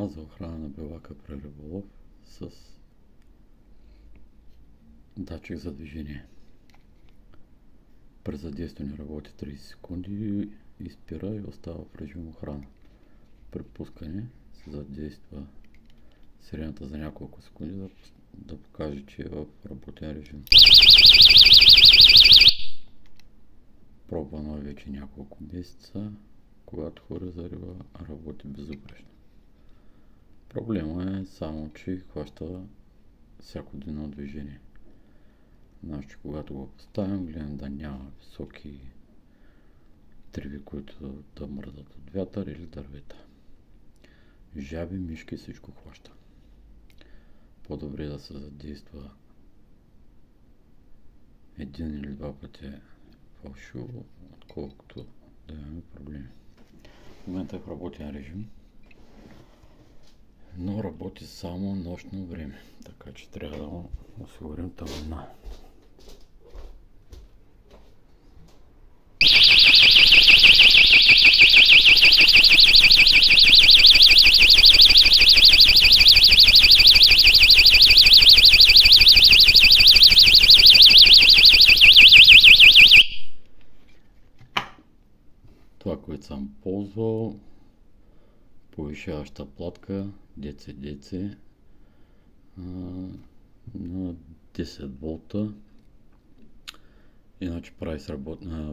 Система за охрана на белака при риболов с датчик за движение. При задействане работи 30 секунди и спира и остава в режим охрана. При пускане се задейства сирената за няколко секунди да покаже, че е в работен режим. Пробвано вече няколко месеца, когато хора за риба, работи безупречно. Проблема е само, че хваща всяко дневно движение. Значи, когато го поставям, гледам да няма високи треви, които да мърдат от вятър или дървета. Жаби, мишки, всичко хваща. По-добре да се задейства един или два пъти фалшиво, отколкото да имаме проблеми. В момента е в работен режим, но работи само нощно време, така че трябва да му осигурим тъмнина. Това, което съм ползвал, повишаваща платка DC на 10 волта. Иначе прави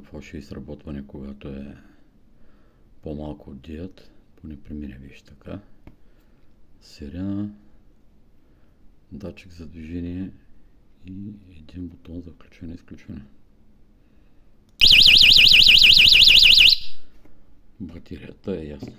фалшиви сработване, когато е по-малко от дият, поне при мен виж така. Сирена, датчик за движение и един бутон за включване и изключване. Батерията е ясна.